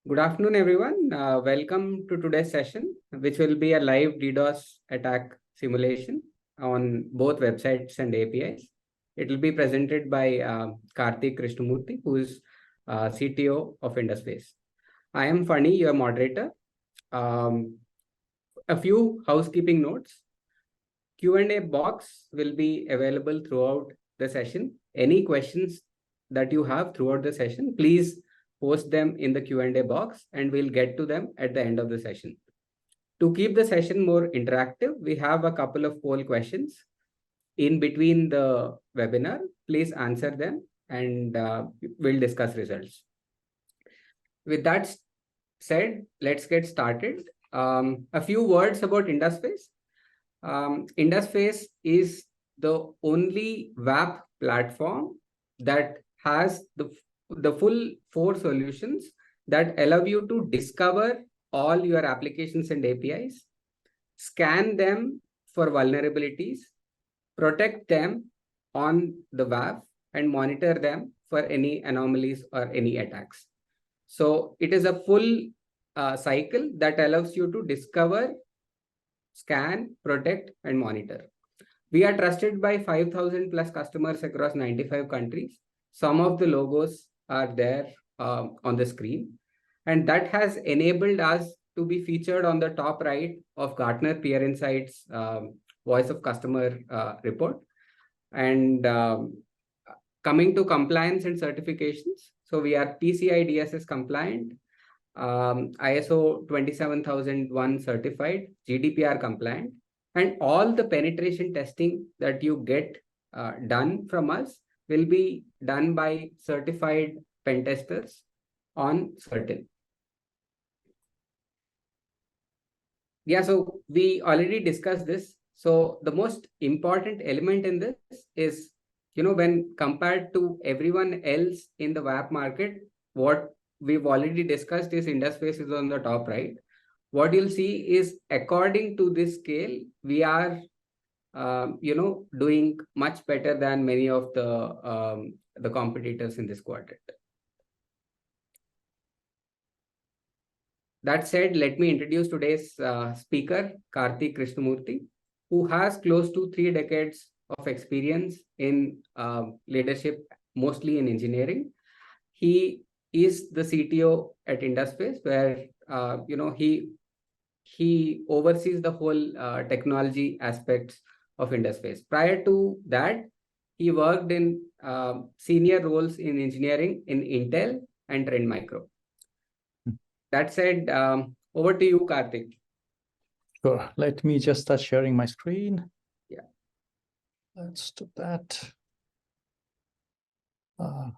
Good afternoon, everyone. Welcome to today's session, which will be a live DDoS attack simulation on both websites and APIs. It will be presented by Karthik Krishnamoorthy, who is CTO of Indusface. I am Fani, your moderator. A few housekeeping notes. Q&A box will be available throughout the session. Any questions that you have throughout the session, please post them in the Q&A box and we'll get to them at the end of the session. To keep the session more interactive, we have a couple of poll questions in between the webinar. Please answer them and we'll discuss results. With that said, let's get started. A few words about Indusface. Indusface is the only WAP platform that has the full 4 solutions that allow you to discover all your applications and APIs, scan them for vulnerabilities, protect them on the WAF, and monitor them for any anomalies or any attacks. So it is a full cycle that allows you to discover, scan, protect, and monitor. We are trusted by 5,000 plus customers across 95 countries. Some of the logos are there on the screen. And that has enabled us to be featured on the top right of Gartner Peer Insights Voice of Customer report. And coming to compliance and certifications, so we are PCI DSS compliant, ISO 27001 certified, GDPR compliant, and all the penetration testing that you get done from us will be done by certified pen testers on Certain. Yeah, so we already discussed this. So the most important element in this is, when compared to everyone else in the WAP market, what we've already discussed is Indusface is on the top right. What you'll see is, according to this scale, we are, doing much better than many of the competitors in this quadrant. That said, let me introduce today's speaker, Karthik Krishnamoorthy, who has close to 3 decades of experience in leadership, mostly in engineering. He is the CTO at Indusface, where he oversees the whole technology aspects of Indusface. Prior to that, he worked in senior roles in engineering in Intel and Trend Micro. That said, over to you, Karthik. Sure. Let me just start sharing my screen. Yeah. Let's do that. I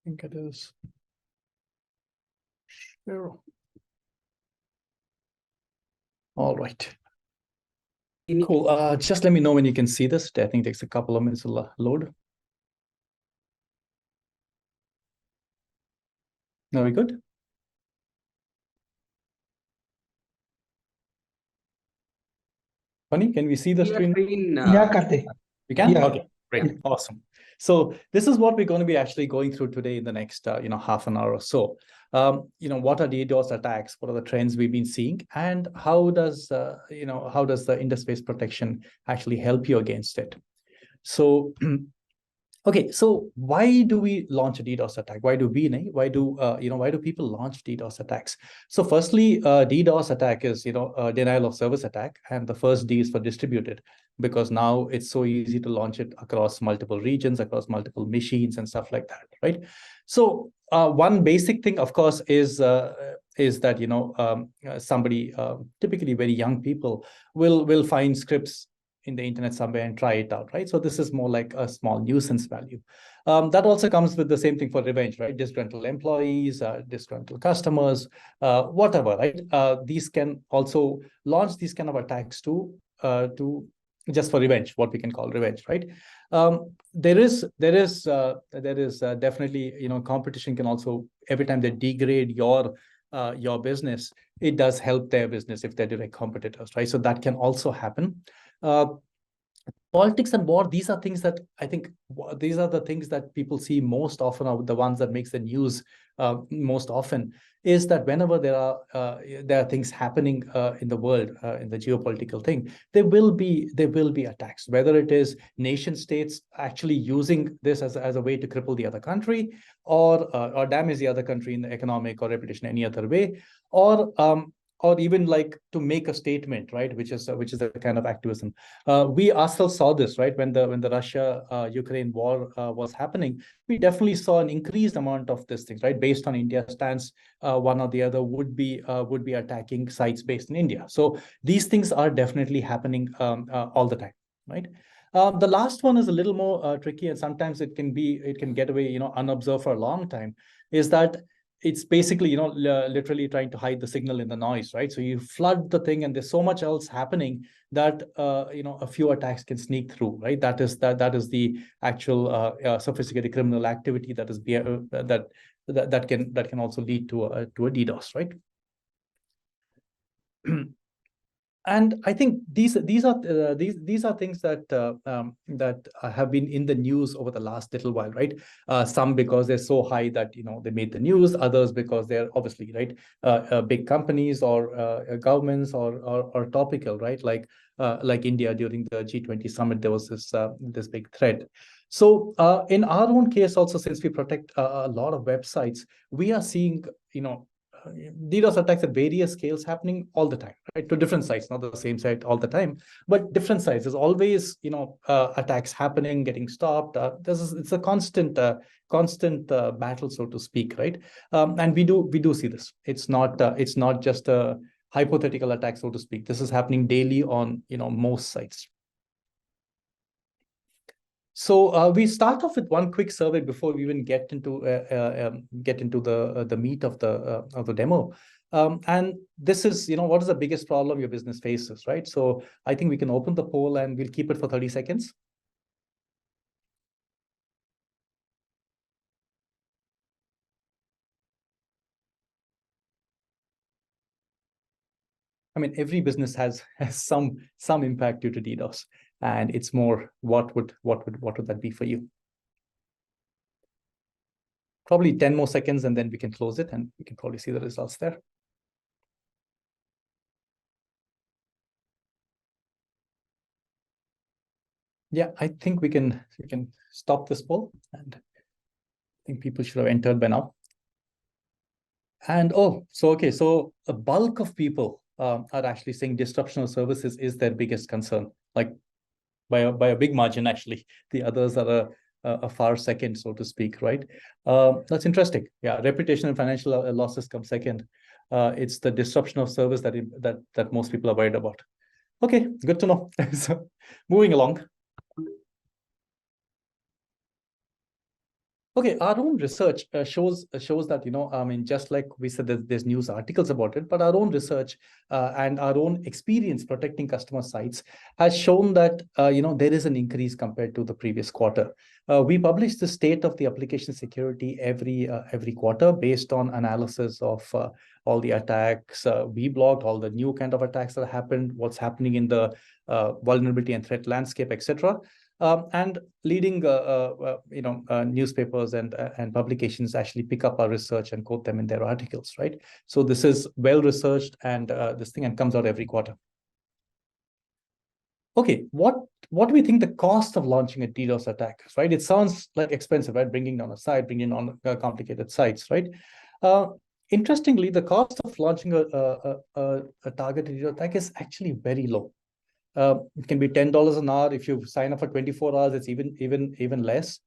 think it is. Sure. All right. Cool. Just let me know when you can see this. I think it takes a couple of minutes to load. Are we good? Funny, can we see the screen? Yeah, Karthik. We can? Yeah. Okay, great, awesome. So this is what we're going to be actually going through today in the next, half an hour or so. What are DDoS attacks? What are the trends we've been seeing? And how does the Indusface protection actually help you against it? So, okay, so why do we launch a DDoS attack? Why do people launch DDoS attacks? So firstly, DDoS attack is, a denial of service attack. And the first D is for distributed, because now it's so easy to launch it across multiple regions, across multiple machines and stuff like that, right? So one basic thing, of course, is that, somebody, typically very young people, will find scripts in the internet somewhere and try it out, right? So this is more like a small nuisance value. That also comes with the same thing for revenge, right? Disgruntled employees, disgruntled customers, whatever, right? These can also launch these kind of attacks to just for revenge, what we can call revenge, right? There is definitely, competition can also, every time they degrade your business, it does help their business if they're direct competitors, right? So that can also happen. Politics and war, these are things that I think, these are the things that people see most often, are the ones that makes the news most often, is that whenever there are things happening in the world, in the geopolitical thing, there will be attacks, whether it is nation states actually using this as a way to cripple the other country, or damage the other country in the economic or reputation any other way, or even like to make a statement, right, which is a kind of activism. We ourselves saw this, right, when the Russia Ukraine war was happening. We definitely saw an increased amount of these things, right, based on India's stance. One or the other would be attacking sites based in India. So these things are definitely happening all the time, right? The last one is a little more tricky, and sometimes it can get away, unobserved for a long time. Is that it's basically, literally trying to hide the signal in the noise, right? So you flood the thing, and there's so much else happening that a few attacks can sneak through, right? That is the actual sophisticated criminal activity that is that can also lead to a DDoS, right? And I think these are things that have been in the news over the last little while, right? Some because they're so high that they made the news. Others because they're obviously, right, big companies or governments or topical, right? Like India during the G20 summit, there was this big threat. So in our own case, also, since we protect a lot of websites, we are seeing DDoS attacks at various scales happening all the time, right? To different sites, not the same site all the time, but different sites. There's always, attacks happening, getting stopped. It's a constant battle, so to speak, right? And we do see this. It's not just a hypothetical attack, so to speak. This is happening daily on most sites. So we start off with one quick survey before we even get into the meat of the demo. And this is, what is the biggest problem your business faces, right? So I think we can open the poll and we'll keep it for 30 seconds. I mean, every business has some impact due to DDoS, and it's more what would that be for you? Probably 10 more seconds, and then we can close it, and we can probably see the results there. Yeah, I think we can stop this poll, and I think people should have entered by now. And so a bulk of people are actually saying disruption of services is their biggest concern, like by a big margin. Actually, the others are a far second, so to speak, right? That's interesting. Yeah, reputation and financial losses come second. It's the disruption of service that most people are worried about. Okay, good to know. So moving along. Okay, our own research shows that, I mean, just like we said, there's news articles about it, but our own research and our own experience protecting customer sites has shown that, there is an increase compared to the previous quarter. We publish the state of the application security every quarter based on analysis of all the attacks we blocked, all the new kind of attacks that happened, what's happening in the vulnerability and threat landscape, etc. And leading, newspapers and publications actually pick up our research and quote them in their articles, right? So this is well researched, and this thing comes out every quarter. Okay, what do we think the cost of launching a DDoS attack, right? It sounds like expensive, right? Bringing down a site, bringing on complicated sites, right? Interestingly, the cost of launching a targeted DDoS attack is actually very low. It can be $10 an hour. If you sign up for 24 hours, it's even less.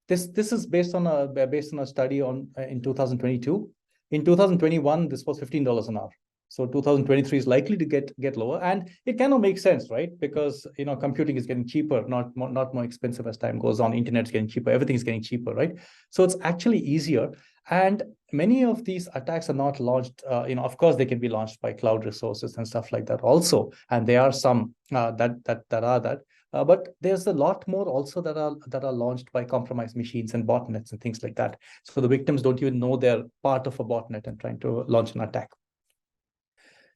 This is based on a study in 2022. In 2021, this was $15 an hour. So 2023 is likely to get lower, and it kind of makes sense, right? Because computing is getting cheaper, not more expensive as time goes on. Internet's getting cheaper, everything is getting cheaper, right? So it's actually easier. And many of these attacks are not launched. Of course, they can be launched by cloud resources and stuff like that also. And there are some that are that. But there's a lot more also that are launched by compromised machines and botnets and things like that. So the victims don't even know they're part of a botnet and trying to launch an attack.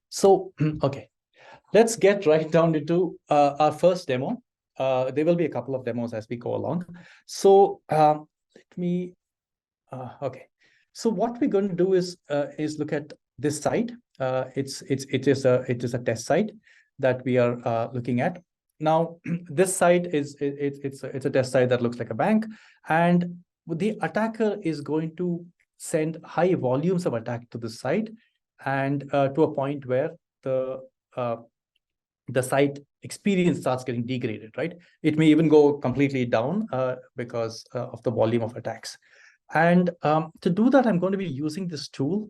So, okay, let's get right down into our first demo. There will be a couple of demos as we go along. So let me, okay. So what we're going to do is look at this site. It is a test site that we are looking at. Now, this site it's a test site that looks like a bank, and the attacker is going to send high volumes of attack to the site, and to a point where the site experience starts getting degraded, right? It may even go completely down because of the volume of attacks. And to do that, I'm going to be using this tool,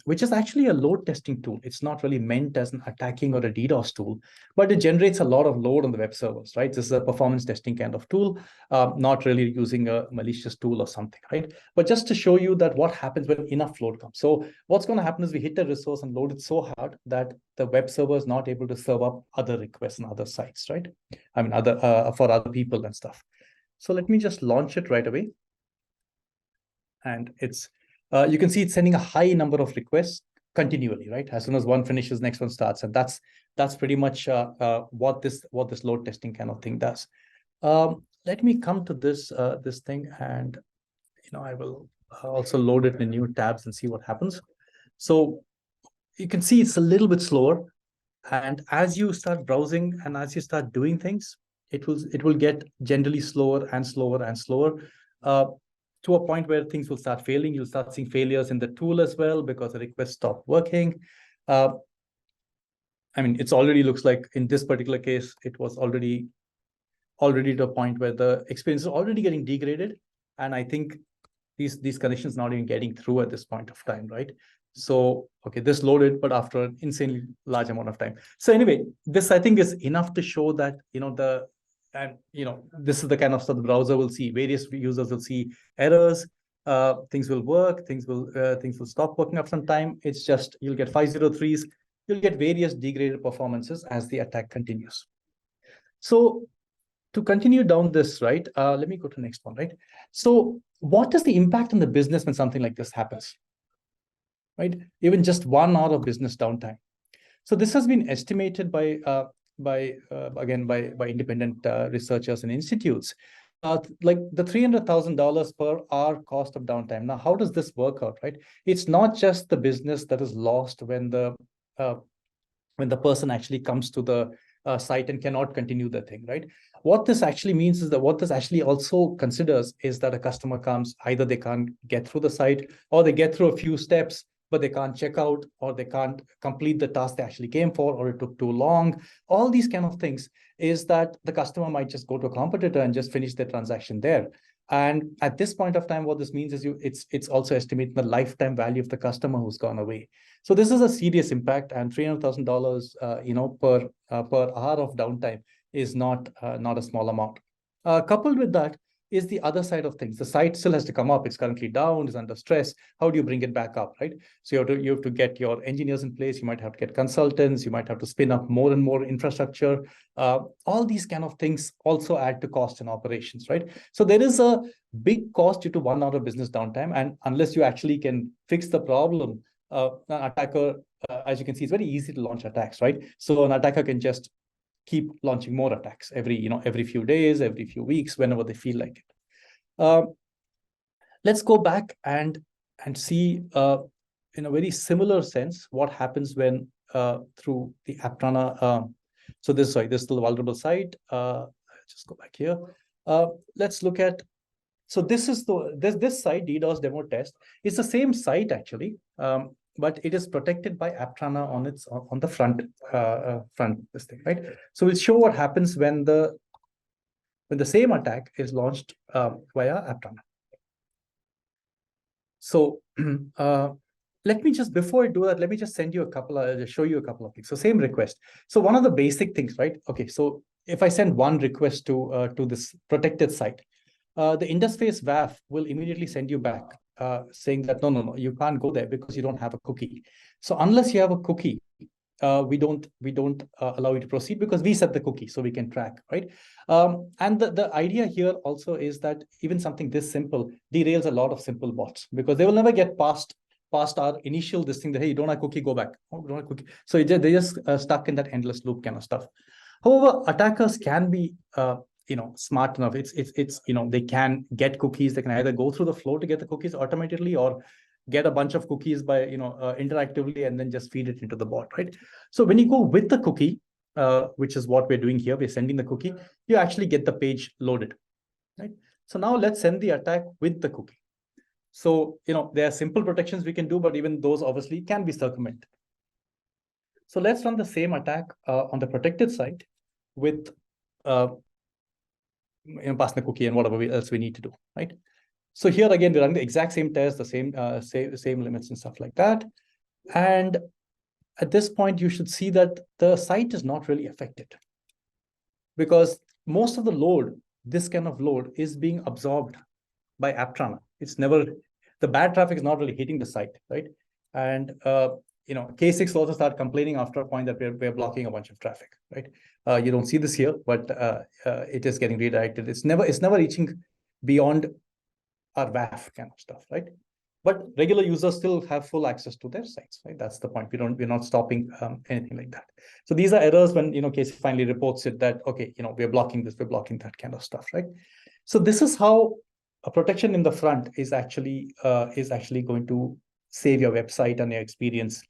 which is actually a load testing tool. It's not really meant as an attacking or a DDoS tool, but it generates a lot of load on the web servers, right? This is a performance testing kind of tool, not really using a malicious tool or something, right? But just to show you that what happens when enough load comes. So what's going to happen is we hit a resource and load it so hard that the web server is not able to serve up other requests on other sites, right? I mean, for other people and stuff. So let me just launch it right away. And it's you can see it's sending a high number of requests continually, right? As soon as one finishes, next one starts, and that's pretty much what this load testing kind of thing does. Let me come to this thing, and I will also load it in new tabs and see what happens. So you can see it's a little bit slower, and as you start browsing and as you start doing things, it will get generally slower and slower and slower. To a point where things will start failing. You'll start seeing failures in the tool as well because the requests stop working. I mean, it's already looks like in this particular case, it was already to a point where the experience is already getting degraded. And I think these conditions not even getting through at this point of time, right? So, okay, this loaded, but after an insanely large amount of time. So anyway, this I think is enough to show that, this is the kind of stuff the browser will see. Various users will see errors, things will work, things will stop working after some time. It's just you'll get 503s, you'll get various degraded performances as the attack continues. So to continue down this, right? Let me go to the next one, right? So what is the impact on the business when something like this happens, right? Even just 1 hour of business downtime. So this has been estimated by independent researchers and institutes, like the $300,000 per hour cost of downtime. Now, how does this work out, right? It's not just the business that is lost when the person actually comes to the site and cannot continue the thing, right? What this actually means is that what this actually also considers is that a customer comes, either they can't get through the site or they get through a few steps, but they can't check out, or they can't complete the task they actually came for, or it took too long. All these kind of things is that the customer might just go to a competitor and just finish their transaction there. And at this point of time, what this means is it's also estimating the lifetime value of the customer who's gone away. So this is a serious impact, and $300,000, per hour of downtime is not a small amount. Coupled with that is the other side of things. The site still has to come up. It's currently down, it's under stress. How do you bring it back up, right? So you have to get your engineers in place. You might have to get consultants. You might have to spin up more and more infrastructure. All these kind of things also add to cost and operations, right? So there is a big cost due to 1 hour of business downtime. And unless you actually can fix the problem, an attacker, as you can see, it's very easy to launch attacks, right? So an attacker can just keep launching more attacks every few days, every few weeks, whenever they feel like it. Let's go back and see in a very similar sense what happens when through the AppRunner. So this is the vulnerable site. Just go back here. Let's look at. So this is this site, DDoS demo test. It's the same site actually, but it is protected by AppRunner on the front this thing, right? So we'll show what happens when the same attack is launched via AppRunner. So let me just, before I do that, let me just show you a couple of things. So same request. So one of the basic things, right? Okay, so if I send one request to this protected site, the Indusface WAF will immediately send you back saying that no, you can't go there because you don't have a cookie. So unless you have a cookie, we don't allow you to proceed because we set the cookie so we can track, right? And the idea here also is that even something this simple derails a lot of simple bots because they will never get past our initial this thing that, hey, you don't have cookie, go back. Oh, don't have cookie. So they're just stuck in that endless loop kind of stuff. However, attackers can be smart enough. It's they can get cookies. They can either go through the flow to get the cookies automatically, or get a bunch of cookies by interactively, and then just feed it into the bot, right? So when you go with the cookie, which is what we're doing here, we're sending the cookie, you actually get the page loaded, right? So now let's send the attack with the cookie. So there are simple protections we can do, but even those obviously can be circumvented. So let's run the same attack on the protected side with passing the cookie and whatever else we need to do, right? So here again, we're running the exact same test, the same limits and stuff like that. And at this point, you should see that the site is not really affected, because most of the load, this kind of load, is being absorbed by AppTrana. It's never, the bad traffic is not really hitting the site, right? And K6 will also start complaining after a point that we're blocking a bunch of traffic, right? You don't see this here, but it is getting redirected. It's never reaching beyond our WAF kind of stuff, right? But regular users still have full access to their sites, right? That's the point. We're not stopping anything like that. So these are errors when K6 finally reports it that, okay, we're blocking this, we're blocking that kind of stuff, right? So this is how a protection in the front is actually going to save your website and your experience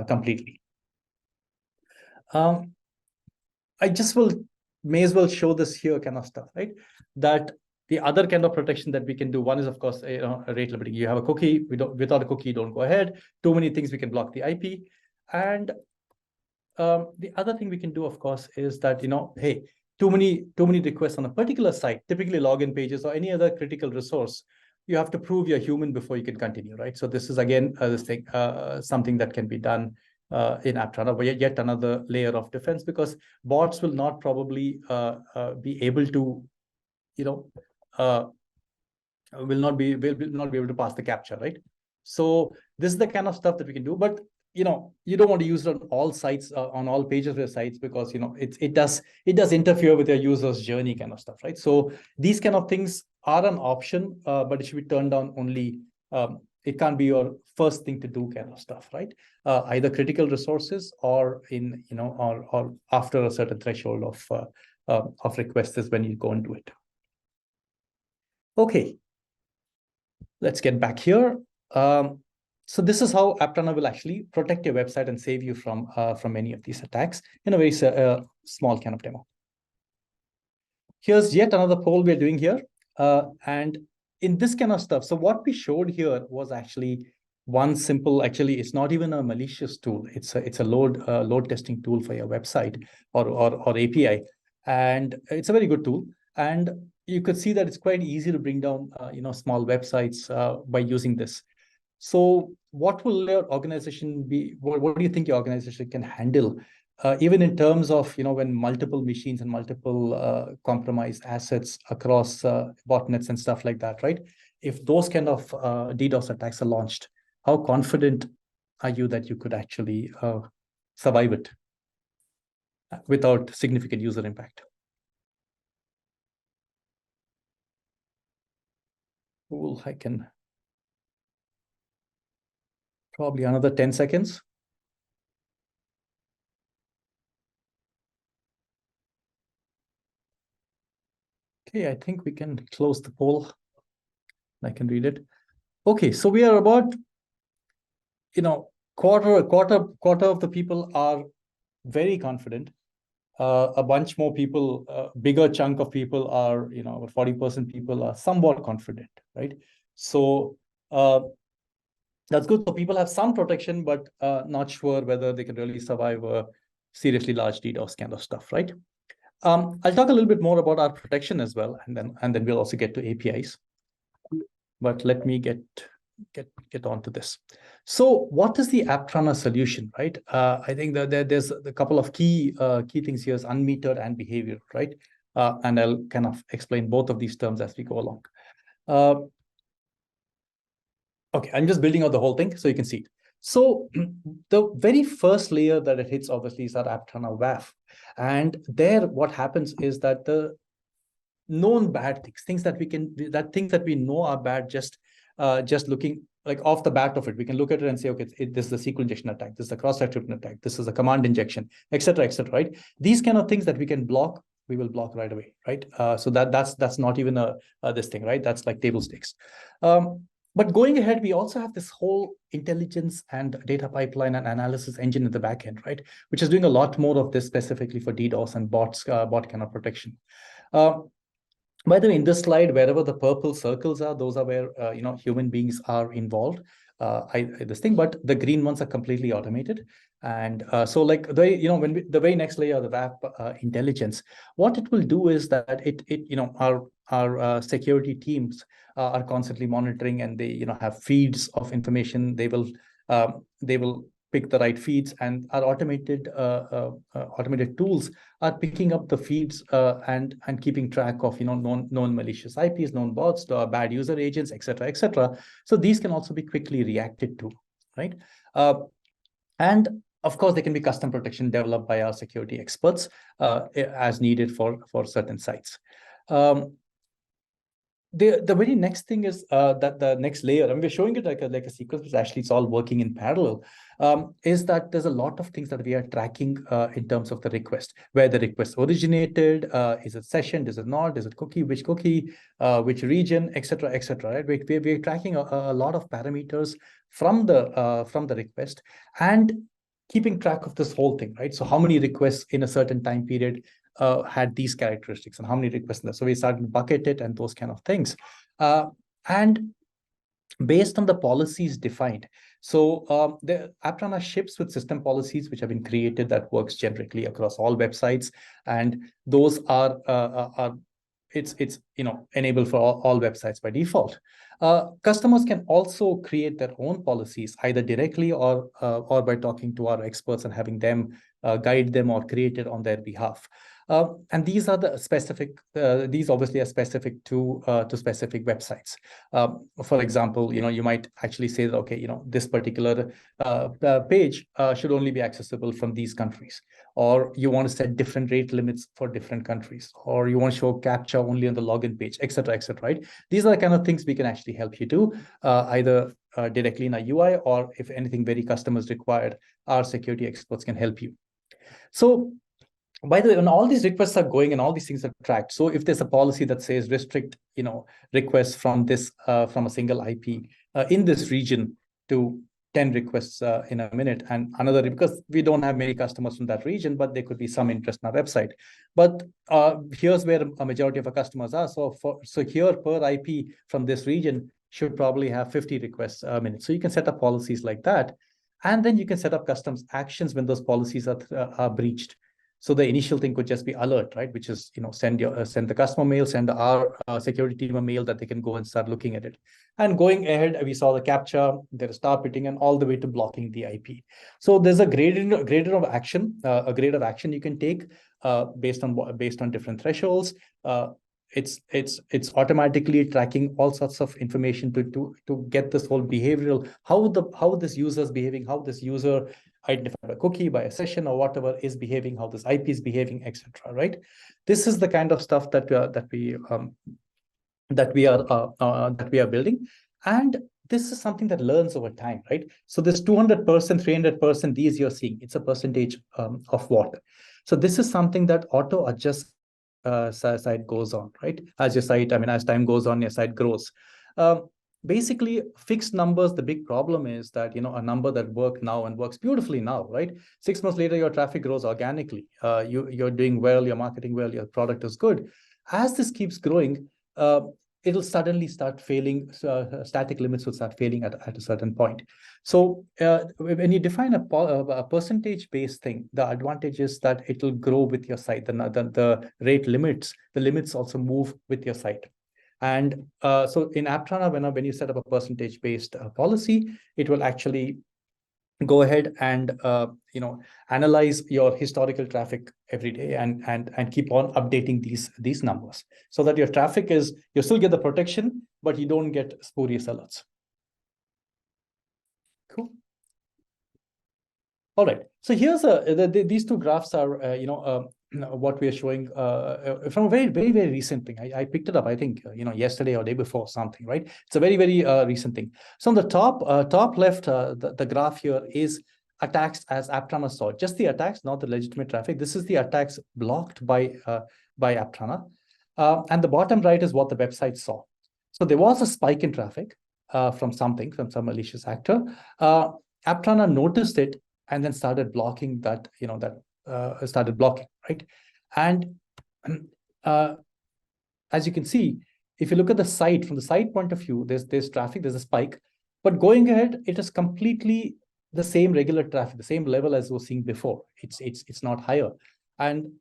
completely. I just may as well show this here kind of stuff, right? That the other kind of protection that we can do, one is, of course, rate limiting. You have a cookie, without a cookie, don't go ahead. Too many things, we can block the IP. And the other thing we can do, of course, is that, hey, too many requests on a particular site, typically login pages or any other critical resource, you have to prove you're human before you can continue, right? So this is, again, something that can be done in AppTrana, but yet another layer of defense, because bots will not probably be able to, will not be able to pass the captcha, right? So this is the kind of stuff that we can do, but you don't want to use it on all sites, on all pages of your sites, because it does interfere with your user's journey kind of stuff, right? So these kind of things are an option, but it should be turned down only. It can't be your first thing to do kind of stuff, right? Either critical resources or or after a certain threshold of requests is when you go and do it. Okay, let's get back here. So this is how AppTrana will actually protect your website and save you from any of these attacks in a very small kind of demo. Here's yet another poll we're doing here. And in this kind of stuff, so what we showed here was actually one simple, actually, it's not even a malicious tool. It's a load testing tool for your website or API. And it's a very good tool. And you could see that it's quite easy to bring down small websites by using this. So what will your organization be? What do you think your organization can handle, even in terms of when multiple machines and multiple compromised assets across botnets and stuff like that, right? If those kind of DDoS attacks are launched, how confident are you that you could actually survive it without significant user impact? Cool, I can probably another 10 seconds. Okay, I think we can close the poll. I can read it. Okay, so we are about, quarter of the people are very confident. A bunch more people, bigger chunk of people are, about 40% people are somewhat confident, right? So that's good. So people have some protection, but not sure whether they can really survive a seriously large DDoS kind of stuff, right? I'll talk a little bit more about our protection as well, and then we'll also get to APIs. But let me get on to this. So what is the AppTrana solution, right? I think that there's a couple of key things here is unmetered and behavior, right? And I'll kind of explain both of these terms as we go along. Okay, I'm just building out the whole thing so you can see it. So the very first layer that it hits obviously is our AppTrana WAF. And there what happens is that the known bad things that we know are bad, just looking like off the bat of it, we can look at it and say, okay, this is a SQL injection attack, this is a cross-site attack, this is a command injection, etc., right? These kind of things that we can block we will block right away, right? So that's not even this thing, right? That's like table stakes. But going ahead, we also have this whole intelligence and data pipeline and analysis engine in the back end, right? Which is doing a lot more of this specifically for DDoS and bot kind of protection. By the way, in this slide, wherever the purple circles are, those are where human beings are involved. This thing, but the green ones are completely automated. And so, like the very next layer of the WAP intelligence, what it will do is that our security teams are constantly monitoring, and they have feeds of information. They will pick the right feeds, and our automated tools are picking up the feeds and keeping track of known malicious IPs, known bots, bad user agents, etc., etc. So these can also be quickly reacted to, right? And of course, there can be custom protection developed by our security experts as needed for certain sites. The very next thing is that the next layer, and we're showing it like a sequence, but actually it's all working in parallel, is that there's a lot of things that we are tracking in terms of the request, where the request originated, is it session, is it not, is it cookie, which region, etc., etc. Right? We're tracking a lot of parameters from the request and keeping track of this whole thing, right? So how many requests in a certain time period had these characteristics, and how many requests there. So we started to bucket it and those kind of things. And based on the policies defined. So the Aptrana ships with system policies which have been created that works generically across all websites, and those are enabled for all websites by default. Customers can also create their own policies either directly or by talking to our experts and having them guide them or create it on their behalf. And these are the specific. These obviously are specific to specific websites. For example, you might actually say that this particular page should only be accessible from these countries, or you want to set different rate limits for different countries, or you want to show captcha only on the login page, etc., etc. Right? These are the kind of things we can actually help you do either directly in our UI, or if anything very customers required, our security experts can help you. So, by the way, when all these requests are going and all these things are tracked, so if there's a policy that says restrict, requests from a single IP in this region to 10 requests in a minute, and another, because we don't have many customers from that region, but there could be some interest in our website. But here's where a majority of our customers are. So here per IP from this region should probably have 50 requests a minute. So you can set up policies like that, and then you can set up custom actions when those policies are breached. So the initial thing could just be alert, right? Which is, send the customer mail, send our security team a mail that they can go and start looking at it. And going ahead, we saw the captcha, there is targeting, and all the way to blocking the IP. So there's a grade of action you can take based on different thresholds. It's automatically tracking all sorts of information to get this whole behavioral, how this user is behaving, how this user identified by cookie, by a session, or whatever is behaving, how this IP is behaving, etc. Right? This is the kind of stuff that we are building, and this is something that learns over time, right? So this 200%, 300%, these you're seeing, it's a percentage of what. So this is something that auto adjusts site goes on, right? As your site, as time goes on, your site grows. Basically, fixed numbers, the big problem is that, a number that works now and works beautifully now, right? 6 months later, your traffic grows organically. You're doing well, you're marketing well, your product is good. As this keeps growing, it'll suddenly start failing. Static limits will start failing at a certain point. So when you define a percentage-based thing, the advantage is that it will grow with your site. The rate limits, the limits also move with your site. And so in Aptrana, when you set up a percentage-based policy, it will actually go ahead and analyze your historical traffic every day and keep on updating these numbers, so that your traffic you still get the protection, but you don't get spurious alerts. Cool. All right. So here's these two graphs are what we are showing from a very, very, very recent thing. I picked it up, I think, yesterday or day before something, right? It's a very, very recent thing. So on the top left, the graph here is attacks as Aptrana saw. Just the attacks, not the legitimate traffic. This is the attacks blocked by by Aptana. And the bottom right is what the website saw. So there was a spike in traffic from some malicious actor. Aptana noticed it and then started blocking that, started blocking, right? And as you can see, if you look at the site, from the site point of view, there's traffic, there's a spike, but going ahead, it is completely the same regular traffic, the same level as we were seeing before. It's not higher. And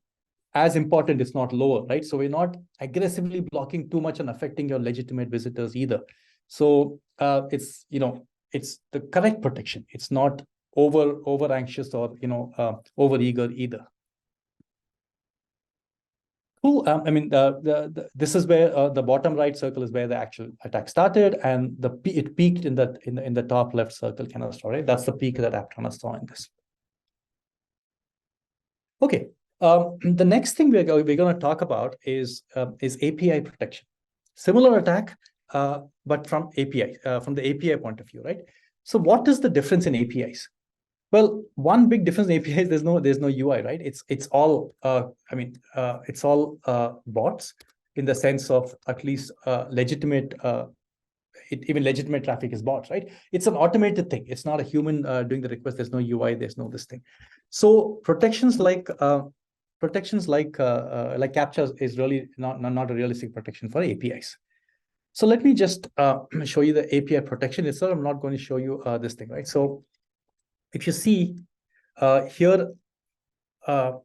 as important, it's not lower, right? So we're not aggressively blocking too much and affecting your legitimate visitors either. So it's the correct protection. It's not over anxious or over eager either. Cool. This is where the bottom right circle is where the actual attack started, and it peaked in the top left circle kind of story. That's the peak that Aptana saw in this. Okay. The next thing we're going to talk about is API protection. Similar attack, but from API, from the API point of view, right? So what is the difference in APIs? Well, one big difference in APIs, there's no UI, right? It's all bots in the sense of at least legitimate. Even legitimate traffic is bots, right? It's an automated thing. It's not a human doing the request. There's no UI. There's no this thing. So protections like captchas is really not a realistic protection for APIs. So let me just show you the API protection itself. I'm not going to show you this thing, right? So if you see here, I'll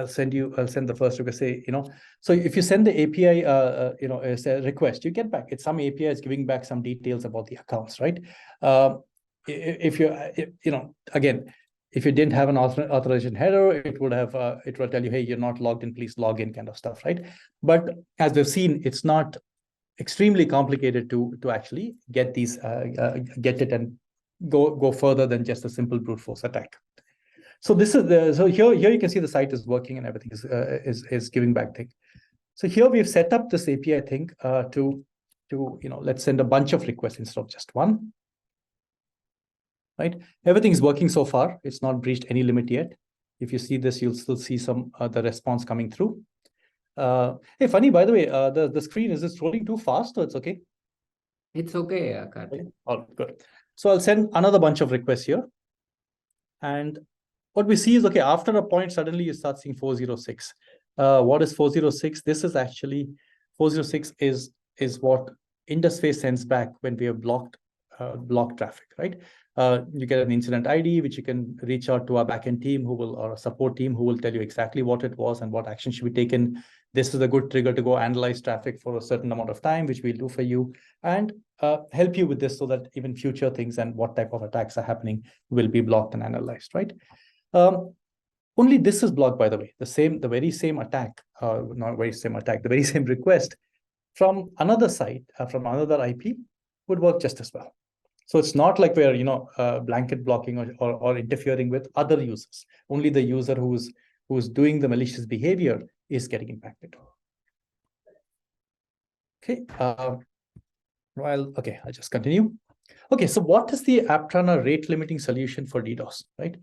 send the first request, so if you send the API, as a request, you get back. It's some API is giving back some details about the accounts, right? If you didn't have an authorization header, it will tell you, hey, you're not logged in, please log in, kind of stuff, right? But as we've seen, it's not extremely complicated to actually get these, get it and go further than just a simple brute force attack. So this is here you can see the site is working and everything is giving back thing. So here we've set up this API thing to let's send a bunch of requests instead of just one. Right? Everything is working so far. It's not breached any limit yet. If you see this, you'll still see some the response coming through. Hey, funny, by the way, the screen, is this scrolling too fast or it's okay? It's okay, Karthik. Okay. All right, good. So I'll send another bunch of requests here. And what we see is, okay, after a point, suddenly you start seeing 406. What is 406? This is actually, 406 is what Indusface sends back when we have blocked traffic, right? You get an incident ID, which you can reach out to our backend team or a support team who will tell you exactly what it was and what action should be taken. This is a good trigger to go analyze traffic for a certain amount of time, which we'll do for you, and help you with this so that even future things and what type of attacks are happening will be blocked and analyzed, right? Only this is blocked, by the way. The very same attack, the very same request from another site, from another IP would work just as well. So it's not like we're blanket blocking or interfering with other users. Only the user who's doing the malicious behavior is getting impacted. Okay. I'll just continue. Okay, so what is the Aptana rate limiting solution for DDoS, right?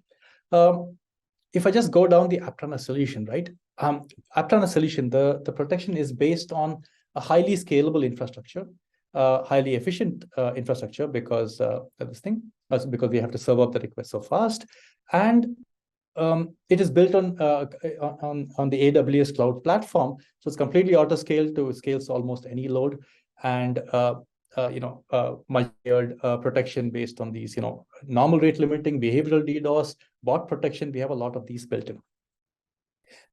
If I just go down the Aptana solution, right? Aptana solution, the protection is based on a highly scalable infrastructure, highly efficient infrastructure because because we have to serve up the request so fast, and it is built on the AWS cloud platform, so it's completely auto scaled to scales almost any load, and multi-layered protection based on these, normal rate limiting, behavioral DDoS, bot protection. We have a lot of these built in.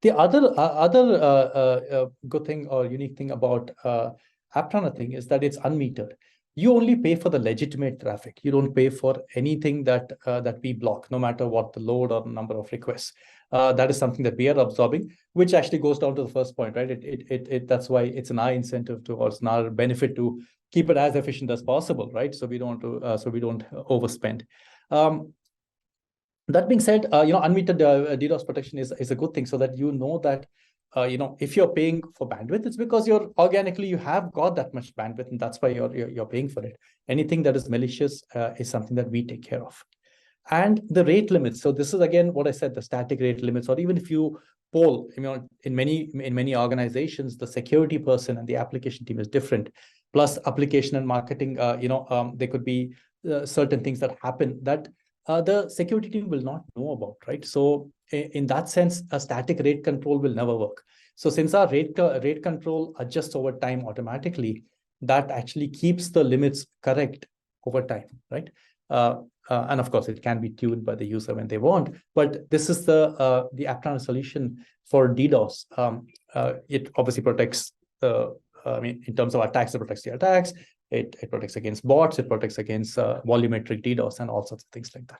The other good thing or unique thing about Aptana thing is that it's unmetered. You only pay for the legitimate traffic. You don't pay for anything that we block, no matter what the load or number of requests. That is something that we are absorbing, which actually goes down to the first point, right? That's why it's an our incentive or it's an our benefit to keep it as efficient as possible, right? So we don't overspend. That being said, unmetered DDoS protection is a good thing, so that that if you're paying for bandwidth, it's because you have got that much bandwidth, and that's why you're paying for it. Anything that is malicious is something that we take care of. And the rate limits. So this is again what I said, the static rate limits, or even if you poll, in many organizations, the security person and the application team is different. Plus application and marketing, there could be certain things that happen that the security team will not know about, right? So in that sense, a static rate control will never work. So since our rate control adjusts over time automatically, that actually keeps the limits correct over time, right? And of course, it can be tuned by the user when they want. But this is the AppTrunner solution for DDoS. It obviously protects in terms of attacks, it protects the attacks. It protects against bots. It protects against volumetric DDoS and all sorts of things like that.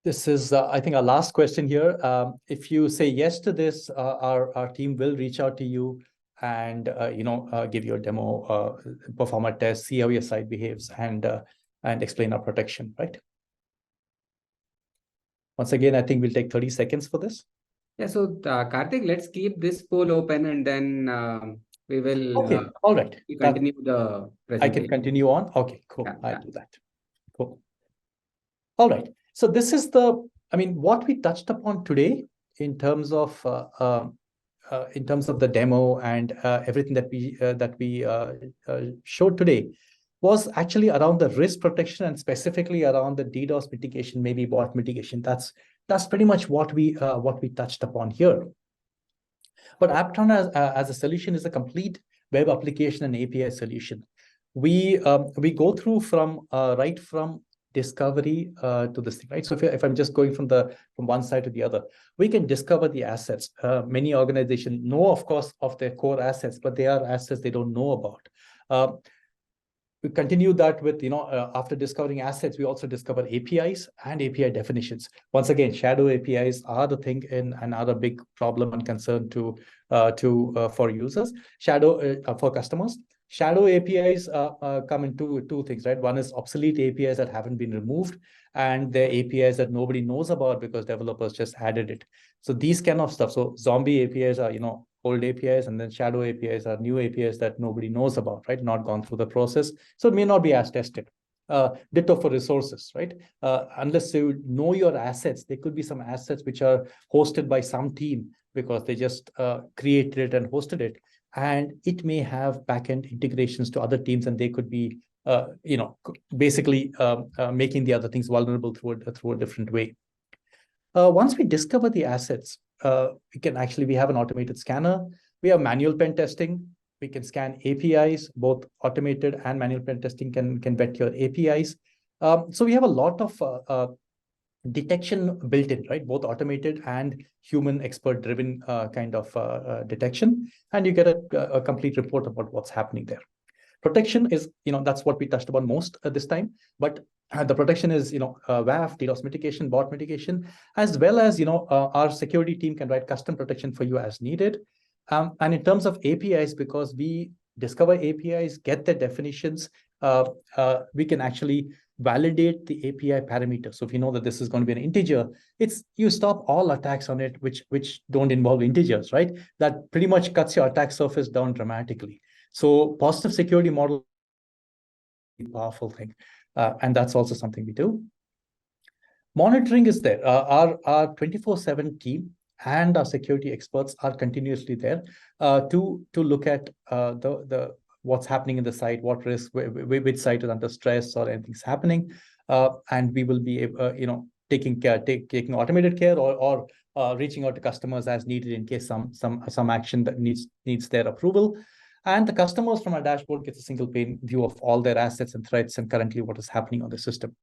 This is, I think, our last question here. If you say yes to this, our team will reach out to you and give you a demo, perform a test, see how your site behaves, and explain our protection, right? Once again, I think we'll take 30 seconds for this. Yeah, so Karthik, let's keep this poll open and then we will okay, all right. Continue the presentation. I can continue on. Okay, cool. Yeah, I'll do that. Cool. All right. So this is what we touched upon today in terms of the demo and everything that we showed today was actually around the risk protection and specifically around the DDoS mitigation, maybe bot mitigation. That's pretty much what we touched upon here. But AppTrunner as a solution is a complete web application and API solution. We go through from right from discovery to this thing, right? So if I'm just going from one side to the other, we can discover the assets. Many organizations know, of course, of their core assets, but they are assets they don't know about. We continue that with, after discovering assets, we also discover APIs and API definitions. Once again, shadow APIs are the thing and another big problem and concern for users. Shadow for customers. Shadow APIs come in two things, right? One is obsolete APIs that haven't been removed, and the APIs that nobody knows about because developers just added it. So these kind of stuff. So zombie APIs are, old APIs, and then shadow APIs are new APIs that nobody knows about, right? Not gone through the process. So it may not be as tested. Ditto for resources, right? Unless you know your assets, there could be some assets which are hosted by some team because they just created it and hosted it. And it may have backend integrations to other teams, and they could be, basically making the other things vulnerable through a different way. Once we discover the assets, we have an automated scanner. We have manual pen testing. We can scan APIs, both automated and manual pen testing can vet your APIs. So we have a lot of detection built in, right? Both automated and human expert driven kind of detection. And you get a complete report about what's happening there. Protection is, that's what we touched upon most this time, but the protection is, WAF, DDoS mitigation, bot mitigation, as well as, our security team can write custom protection for you as needed. And in terms of APIs, because we discover APIs, get their definitions, we can actually validate the API parameter. So if you know that this is going to be an integer, you stop all attacks on it, which don't involve integers, right? That pretty much cuts your attack surface down dramatically. So positive security model, powerful thing. And that's also something we do. Monitoring is there. Our 24/7 team and our security experts are continuously there to look at what's happening in the site, what risk, which site is under stress or anything's happening. And we will be, taking automated care or reaching out to customers as needed in case some action that needs their approval. And the customers from our dashboard gets a single pane view of all their assets and threats and currently what is happening on the system.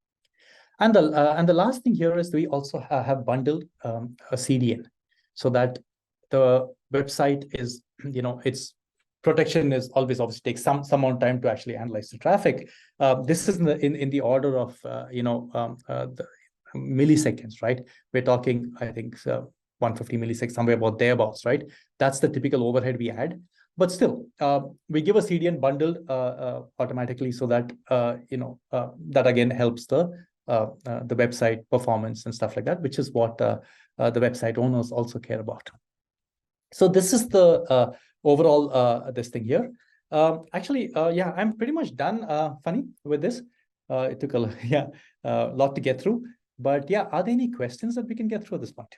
And the last thing here is we also have bundled a CDN so that the website is, its protection is always obviously takes some amount of time to actually analyze the traffic. This is in the order of, the milliseconds, right? We're talking, I think, 150 milliseconds, somewhere about thereabouts, right? That's the typical overhead we add. But still, we give a CDN bundled automatically so that, that again helps the website performance and stuff like that, which is what the website owners also care about. So this is the overall this thing here. Actually, I'm pretty much done, Funny, with this. It took a lot to get through. But yeah, are there any questions that we can get through at this point?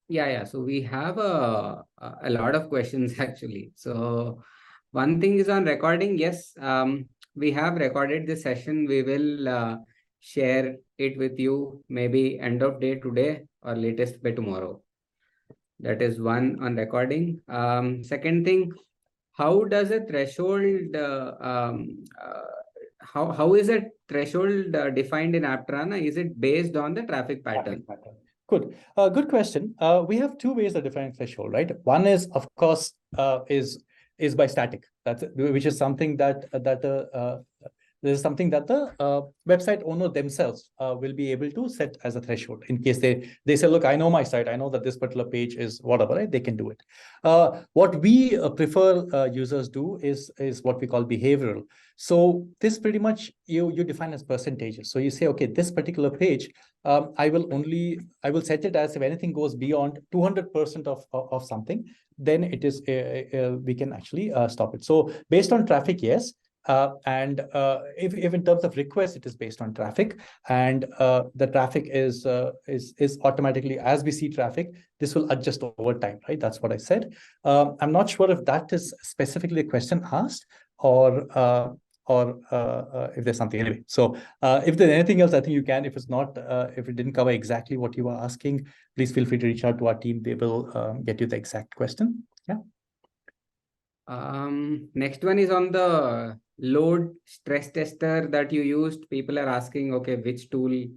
Yeah. So we have a lot of questions actually. So one thing is on recording. Yes, we have recorded this session. We will share it with you maybe end of day today or latest by tomorrow. That is one on recording. Second thing, how does a threshold how is a threshold defined in Aptrana? Is it based on the traffic pattern? Good. Good question. We have two ways of defining threshold, right? One is, of course, is by static. That's which is something that this is something that the website owner themselves will be able to set as a threshold in case they say, look, I know my site, I know that this particular page is whatever, right? They can do it. What we prefer users do is what we call behavioral. So this pretty much you define as percentages. So you say, okay, this particular page, I will set it as if anything goes beyond 200% of something, then it is we can actually stop it. So based on traffic, yes. And if in terms of requests, it is based on traffic, and the traffic is automatically, as we see traffic, this will adjust over time, right? That's what I said. I'm not sure if that is specifically a question asked or if there's something anyway. So if there's anything else, I think you can. If it's not, if it didn't cover exactly what you were asking, please feel free to reach out to our team. They will get you the exact question. Yeah. Next one is on the load stress tester that you used. People are asking, okay, which tool?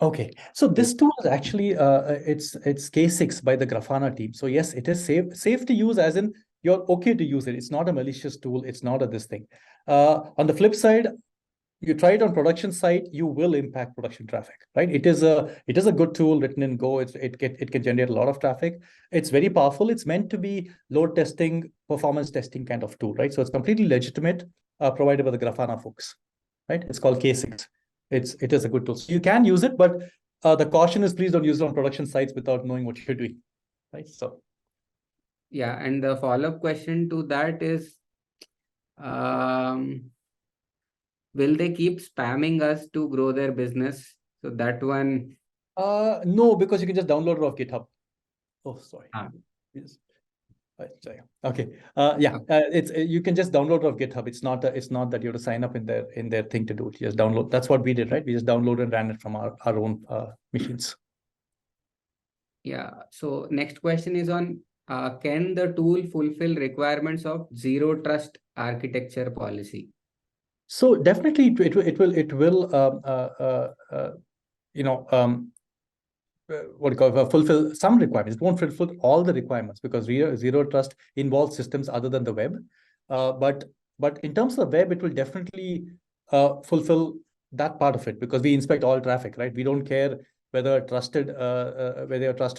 Okay, so this tool is actually it's K6 by the Grafana team. So yes, it is safe to use, as in you're okay to use it. It's not a malicious tool. It's not a this thing. On the flip side, you try it on production site, you will impact production traffic, right? It is a good tool written in Go. It can generate a lot of traffic. It's very powerful. It's meant to be load testing, performance testing kind of tool, right? So it's completely legitimate, provided by the Grafana folks, right? It's called K6. It is a good tool. So you can use it, but the caution is please don't use it on production sites without knowing what you're doing, right? So yeah, and the follow-up question to that is, will they keep spamming us to grow their business? So that one. no, because you can just download it off GitHub. Oh, sorry. Yes. Okay. It's you can just download it off GitHub. It's not that you have to sign up in their thing to do it. You just download. That's what we did, right? We just downloaded and ran it from our own machines. Yeah. So next question is on, can the tool fulfill requirements of zero trust architecture policy? So definitely it will what do you call fulfill some requirements. It won't fulfill all the requirements because zero trust involves systems other than the web. But in terms of the web, it will definitely fulfill that part of it because we inspect all traffic, right? We don't care whether you're trusted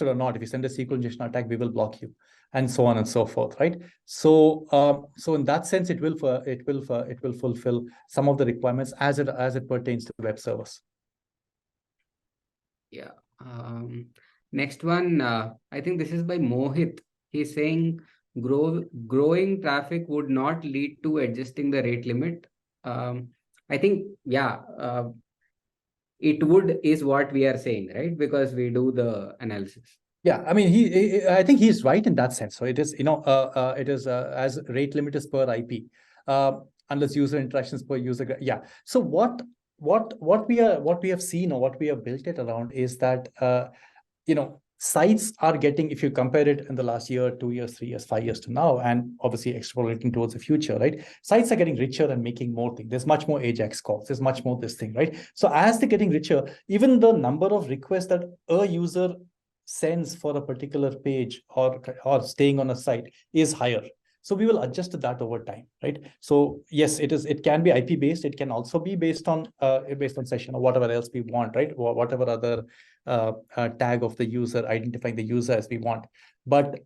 or not. If you send a SQL injection attack, we will block you, and so on and so forth, right? So in that sense, it will fulfill some of the requirements as it pertains to web servers. Yeah. Next one, I think this is by Mohit. He's saying growing traffic would not lead to adjusting the rate limit. I think, it would is what we are saying, right? Because we do the analysis. Yeah, I mean, I think he's right in that sense. So it is, it is as rate limit is per IP, unless user interactions per user. Yeah. So what we have seen or what we have built it around is that sites are getting, if you compare it in the last year, 2 years, 3 years, 5 years to now, and obviously extrapolating towards the future, right? Sites are getting richer and making more things. There's much more Ajax calls. There's much more this thing, right? So as they're getting richer, even the number of requests that a user sends for a particular page or staying on a site is higher. So we will adjust to that over time, right? So yes, it can be IP based. It can also be based on session or whatever else we want, right? Or whatever other tag of the user, identifying the user as we want. But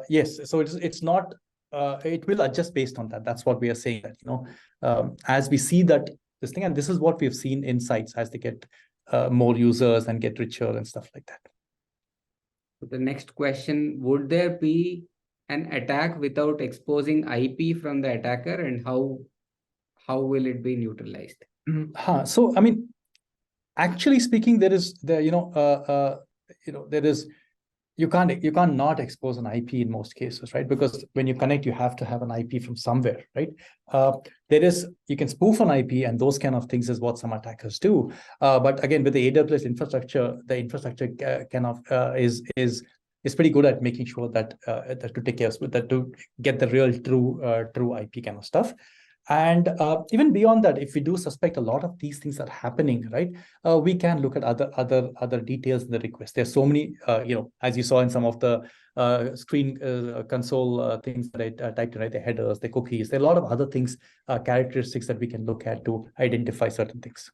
yes, so it's not. It will adjust based on that. That's what we are saying. That as we see that this thing, and this is what we've seen in sites as they get more users and get richer and stuff like that. The next question, would there be an attack without exposing IP from the attacker, and how will it be neutralized? So, I mean, Actually speaking, there is you can't not expose an IP in most cases, right? Because when you connect, you have to have an IP from somewhere, right? You can spoof an IP, and those kind of things is what some attackers do. But again, with the AWS infrastructure, the infrastructure is pretty good at making sure that to take care of that, to get the real true IP kind of stuff. And even beyond that, if we do suspect a lot of these things are happening, right, we can look at other details in the request. There's so many, as you saw in some of the screen console things that I typed in, right, the headers, the cookies. There are a lot of other things, characteristics that we can look at to identify certain things.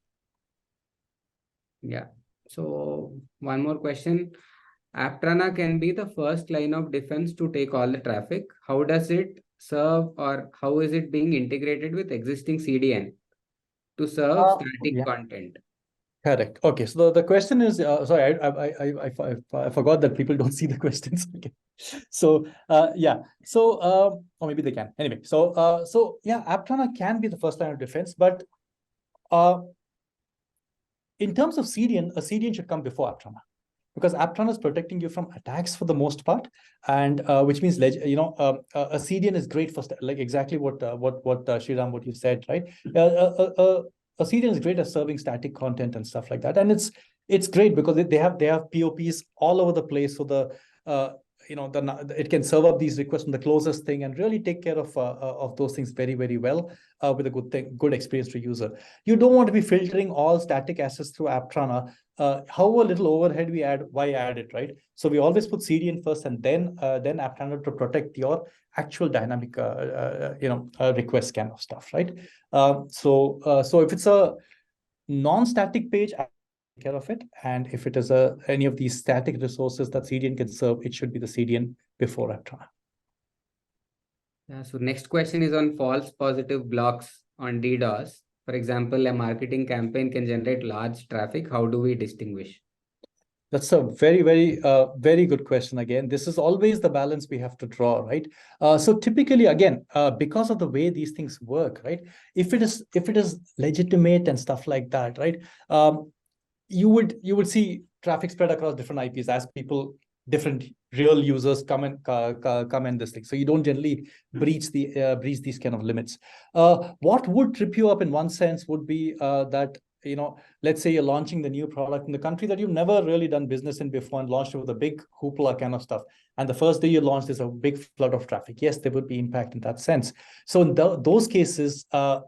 Yeah. So one more question. Aptrana can be the first line of defense to take all the traffic. How does it serve, or how is it being integrated with existing CDN to serve static content? Correct. Okay. So the question is, sorry, I forgot that people don't see the questions. Okay. So yeah. So or maybe they can. Anyway. So yeah, Aptrana can be the first line of defense, but in terms of CDN, a CDN should come before Aptrana, because Aptrana is protecting you from attacks for the most part, and which means a CDN is great for like exactly what Sriram, what you said, right? A CDN is great at serving static content and stuff like that, and it's great because they have POPs all over the place, so it can serve up these requests from the closest thing and really take care of those things very, very well with a good experience to user. You don't want to be filtering all static assets through Aptrana. However little overhead we add, why add it, right? So we always put CDN first, and then Aptrana to protect your actual dynamic request kind of stuff, right? So if it's a non-static page, care of it, and if it is any of these static resources that CDN can serve, it should be the CDN before Aptrana. Yeah, so next question is on false positive blocks on DDoS. For example, a marketing campaign can generate large traffic. How do we distinguish? That's a very, very, very good question. Again, this is always the balance we have to draw, right? So typically, again, because of the way these things work, right? If it is legitimate and stuff like that, right? You would see traffic spread across different IPs as different real users come in this thing. So you don't generally breach these kind of limits. What would trip you up in one sense would be that, let's say you're launching the new product in the country that you've never really done business in before and launched it with a big hoopla kind of stuff. And the first day you launch, there's a big flood of traffic. Yes, there would be impact in that sense. So in those cases,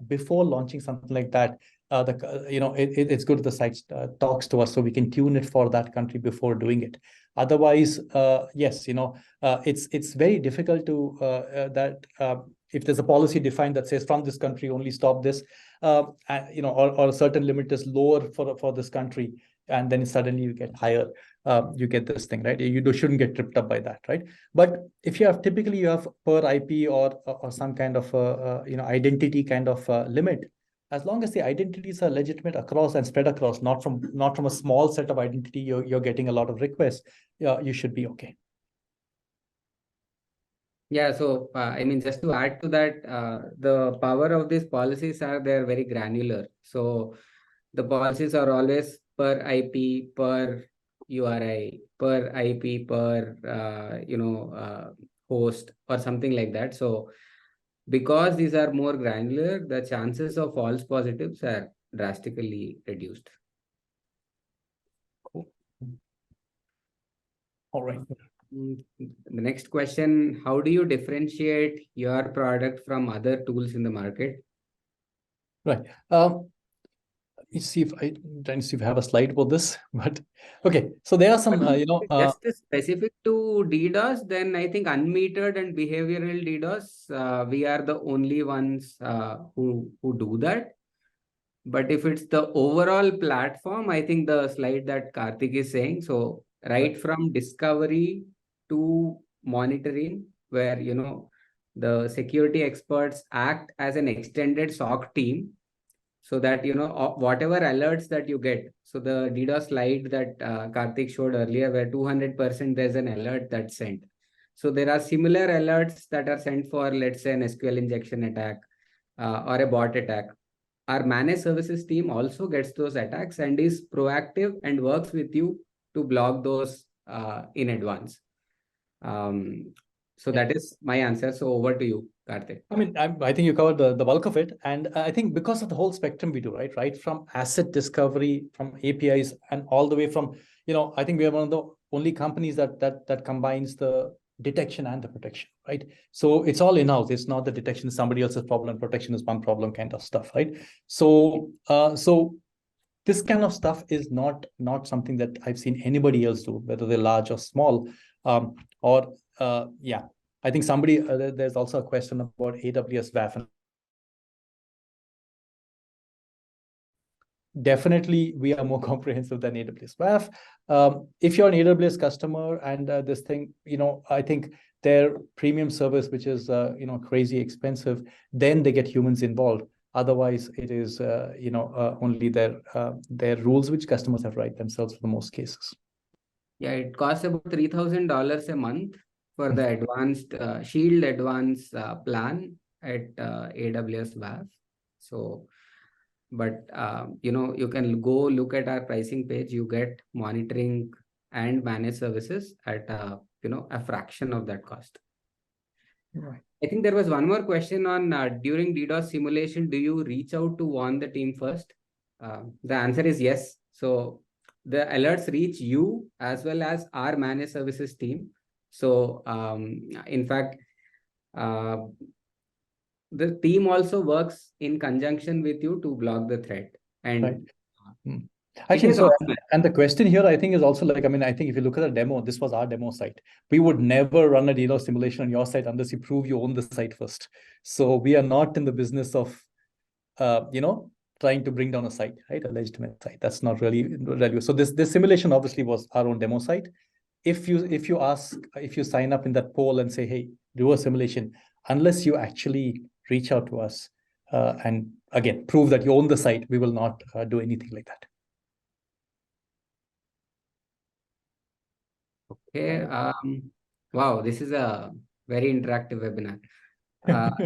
before launching something like that, it's good if the site talks to us so we can tune it for that country before doing it. Otherwise, yes, it's very difficult to if there's a policy defined that says from this country only stop this, or a certain limit is lower for this country, and then suddenly you get higher, you get this thing, right? You shouldn't get tripped up by that, right? But if you have typically per IP or some kind of identity kind of limit, as long as the identities are legitimate across and spread across, not from a small set of identity, you're getting a lot of requests, you should be okay. Yeah, so I mean, just to add to that, the power of these policies they're very granular. So the policies are always per IP, per URI, per IP, per host or something like that. So because these are more granular, the chances of false positives are drastically reduced. Cool. All right. The next question, how do you differentiate your product from other tools in the market? Right. Let me see if I have a slide about this, but okay. So there are some, just specific to DDoS, then I think unmetered and behavioral DDoS, we are the only ones who do that. But if it's the overall platform, I think the slide that Karthik is saying, so right from discovery to monitoring, where the security experts act as an extended SOC team, so that whatever alerts that you get. So the DDoS slide that Karthik showed earlier, where 200% there's an alert that's sent. So there are similar alerts that are sent for, let's say, an SQL injection attack or a bot attack. our managed services team also gets those attacks and is proactive and works with you to block those in advance. So that is my answer. So over to you, Karthik. I mean, I think you covered the bulk of it. And I think because of the whole spectrum we do, right from asset discovery, from APIs, and all the way from, I think we are one of the only companies that combines the detection and the protection, right? So it's all in-house. It's not the detection is somebody else's problem, protection is one problem kind of stuff, right? So this kind of stuff is not something that I've seen anybody else do, whether they're large or small. Yeah, I think somebody, there's also a question about AWS WAF. Definitely, we are more comprehensive than AWS WAF. If you're an AWS customer and this thing, I think their premium service, which is, crazy expensive, then they get humans involved. Otherwise, it is, only their rules, which customers have to write themselves for the most cases. Yeah, it costs about $3,000 a month for the advanced Shield Advanced plan at AWS WAF. So, but you can go look at our pricing page. You get monitoring and managed services at a fraction of that cost. Right. I think there was one more question on during DDoS simulation, do you reach out to warn the team first? The answer is yes. So the alerts reach you as well as our managed services team. So in fact, the team also works in conjunction with you to block the threat. And right. Actually, so, and the question here, I think, is also like, I think if you look at the demo, this was our demo site. We would never run a DDoS simulation on your site unless you prove you own the site first. So we are not in the business of, trying to bring down a site, right? A legitimate site. That's not really. So this simulation obviously was our own demo site. If you sign up in that poll and say, hey, do a simulation, unless you actually reach out to us and again, prove that you own the site, we will not do anything like that. Okay. Wow, this is a very interactive webinar.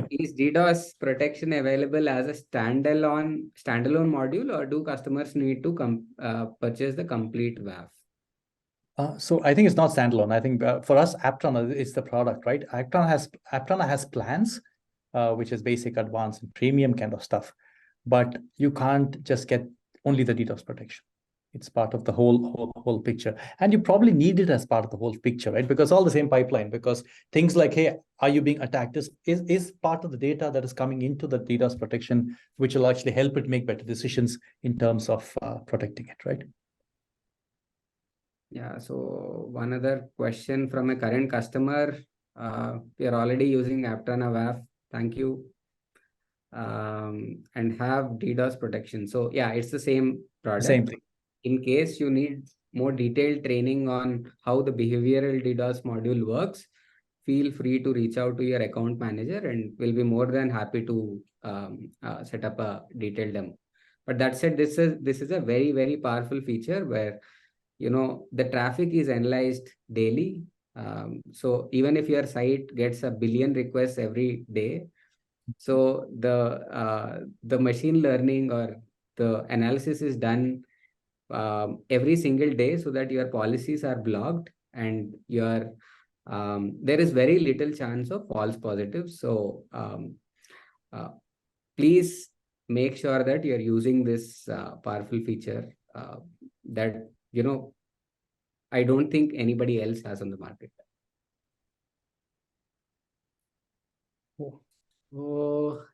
Is DDoS protection available as a standalone module, or do customers need to purchase the complete WAF? So I think it's not standalone. I think for us, Aptana is the product, right? Aptana has plans, which is basic, advanced, and premium kind of stuff. But you can't just get only the DDoS protection. It's part of the whole picture. And you probably need it as part of the whole picture, right? Because all the same pipeline, because things like, hey, are you being attacked is part of the data that is coming into the DDoS protection, which will actually help it make better decisions in terms of protecting it, right? Yeah, so one other question from a current customer. We are already using Aptana WAF. Thank you. And have DDoS protection. So yeah, it's the same product. Same thing. In case you need more detailed training on how the behavioral DDoS module works, feel free to reach out to your account manager and we'll be more than happy to set up a detailed demo. But that said, this is a very, very powerful feature where the traffic is analyzed daily. So even if your site gets a billion requests every day, so the machine learning or the analysis is done every single day so that your policies are blocked and there is very little chance of false positives. So please make sure that you're using this powerful feature that I don't think anybody else has on the market.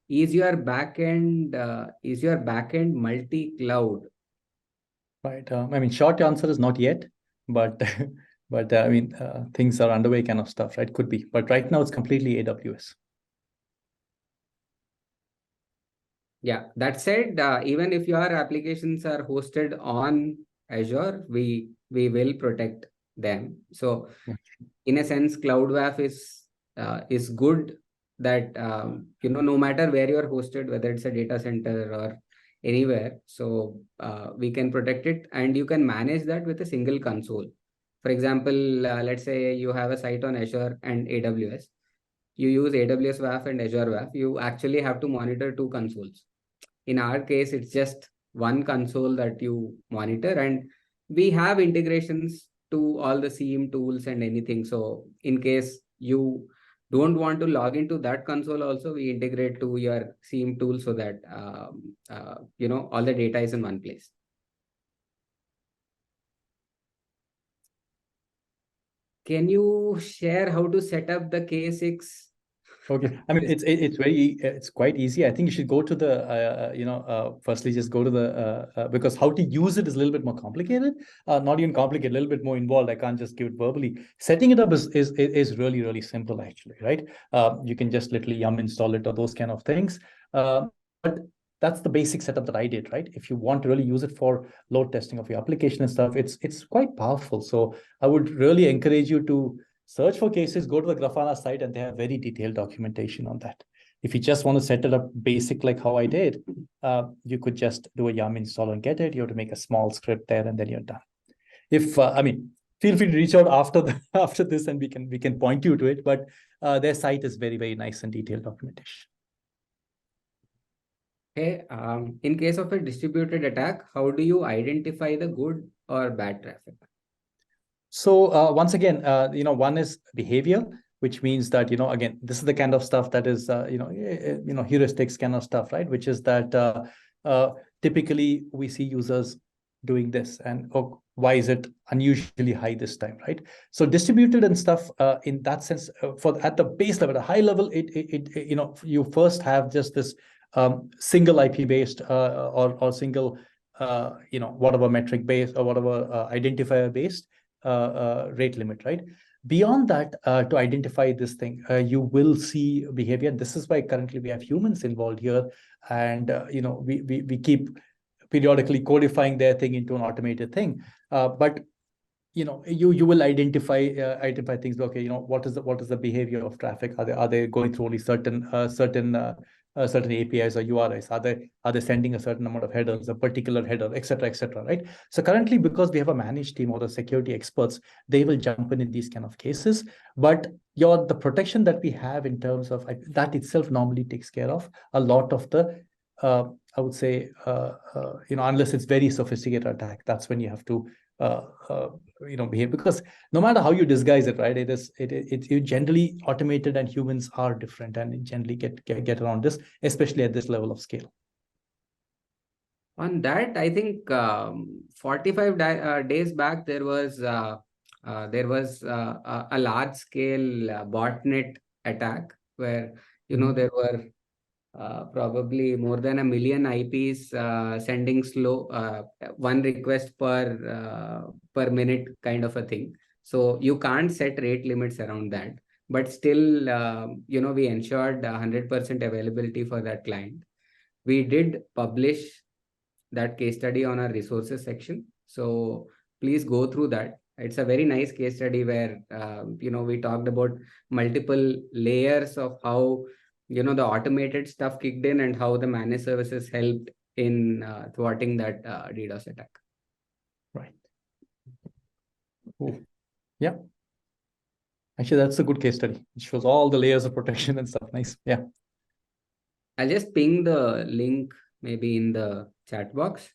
Is your backend multi-cloud? Right. I mean, short answer is not yet, but I mean, things are underway kind of stuff, right? Could be, but right now it's completely AWS. Yeah, that said, even if your applications are hosted on Azure, we will protect them. So in a sense, Cloud WAF is good that, no matter where you're hosted, whether it's a data center or anywhere, so we can protect it and you can manage that with a single console. For example, let's say you have a site on Azure and AWS. You use AWS WAF and Azure WAF. You actually have to monitor two consoles. in our case, it's just one console that you monitor, and we have integrations to all the SIEM tools and anything. So in case you don't want to log into that console also, we integrate to your SIEM tool so that all the data is in one place. Can you share how to set up the K6? Okay, I mean it's quite easy. I think you should go to the firstly just go to the because how to use it is a little bit more complicated. Not even complicated, a little bit more involved. I can't just give it verbally. Setting it up is really simple actually, right? You can just literally yum install it or those kind of things. But that's the basic setup that I did, right? If you want to really use it for load testing of your application and stuff, it's quite powerful. So I would really encourage you to search for cases, go to the Grafana site, and they have very detailed documentation on that. If you just want to set it up basic like how I did, you could just do a yum install and get it. You have to make a small script there, and then you're done. If feel free to reach out after this, and we can point you to it. But their site is very nice and detailed documentation. Okay. In case of a distributed attack, how do you identify the good or bad traffic? So once again, one is behavior, which means that, again, this is the kind of stuff that is, heuristics kind of stuff, right? Which is that typically we see users doing this, and why is it unusually high this time, right? So distributed and stuff in that sense, at the base level, at a high level, you first have just this single IP based or single, whatever metric based or whatever identifier based rate limit, right? Beyond that, to identify this thing, you will see behavior. This is why currently we have humans involved here, and we keep periodically codifying their thing into an automated thing. But you will identify things. Okay, what is the behavior of traffic? Are they going through only certain APIs or URIs? Are they sending a certain amount of headers, a particular header, etc., right? So currently, because we have a managed team or the security experts, they will jump in these kind of cases. But the protection that we have in terms of that itself normally takes care of a lot of the I would say unless it's very sophisticated attack, that's when you have to behave, because no matter how you disguise it, right, it's generally automated, and humans are different and generally get around this, especially at this level of scale. On that, I think 45 days back there was a large scale botnet attack where there were probably more than 1 million IPs sending slow one request per minute kind of a thing. So you can't set rate limits around that, but still we ensured 100% availability for that client. We did publish that case study on our resources section, so please go through that. It's a very nice case study where we talked about multiple layers of how the automated stuff kicked in and how the managed services helped in thwarting that DDoS attack. Right. Cool. Yeah. Actually, that's a good case study. It shows all the layers of protection and stuff. Nice. Yeah. I'll just ping the link maybe in the chat box.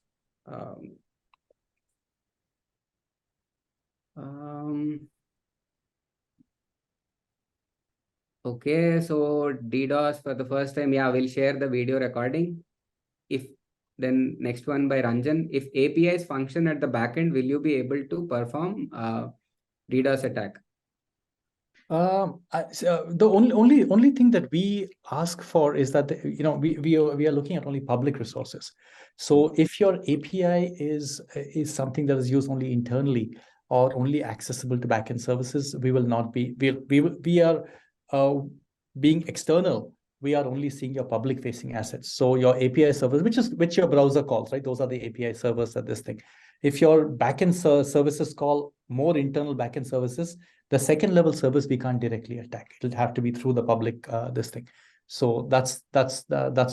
Okay, so DDoS for the first time. Yeah, we'll share the video recording. Then next one by Ranjan. If APIs function at the backend, will you be able to perform DDoS attack? The only thing that we ask for is that we are looking at only public resources. So if your API is something that is used only internally or only accessible to backend services, we will not be. We are being external. We are only seeing your public facing assets. So your API servers, which your browser calls, right? Those are the API servers at this thing. If your backend services call more internal backend services, the second level service we can't directly attack. It'll have to be through the public this thing. So that's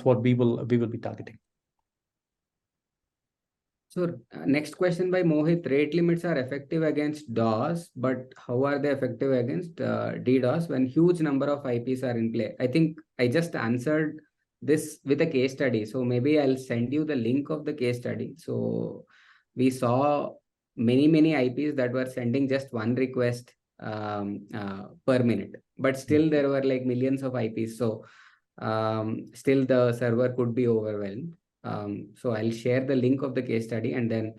what we will be targeting. So next question by Mohit. Rate limits are effective against DOS, but how are they effective against DDoS when huge number of IPs are in play? I think I just answered this with a case study. So maybe I'll send you the link of the case study. So we saw many IPs that were sending just one request per minute, but still there were like millions of IPs. So still the server could be overwhelmed. So I'll share the link of the case study, and then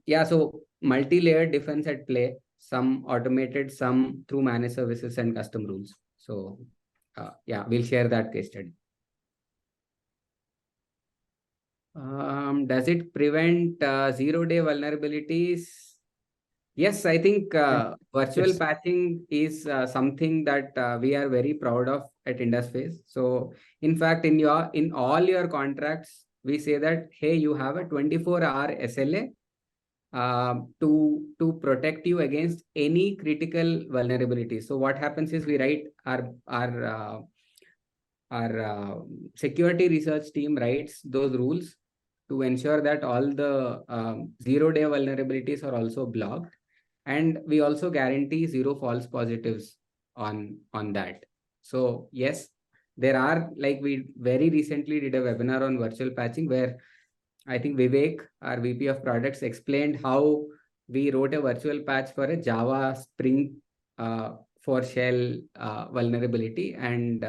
yeah, so multi-layered defense at play, some automated, some through managed services and custom rules. So yeah, we'll share that case study. Does it prevent zero-day vulnerabilities? Yes, I think virtual patching is something that we are very proud of at Indusface. So in fact, in all your contracts, we say that, hey, you have a 24-hour SLA to protect you against any critical vulnerability. So what happens is we write our security research team writes those rules to ensure that all the zero-day vulnerabilities are also blocked, and we also guarantee zero false positives on that. So yes, there are, like, we very recently did a webinar on virtual patching where I think Vivek, our VP of products, explained how we wrote a virtual patch for a Java Spring for shell vulnerability, and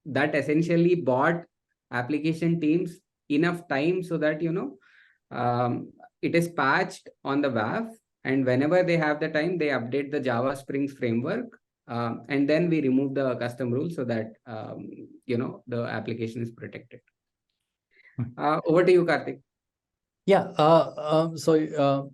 that essentially bought application teams enough time so that it is patched on the WAF, and whenever they have the time, they update the Java Spring framework, and then we remove the custom rules so that the application is protected. Over to you, Karthik. Yeah. Zero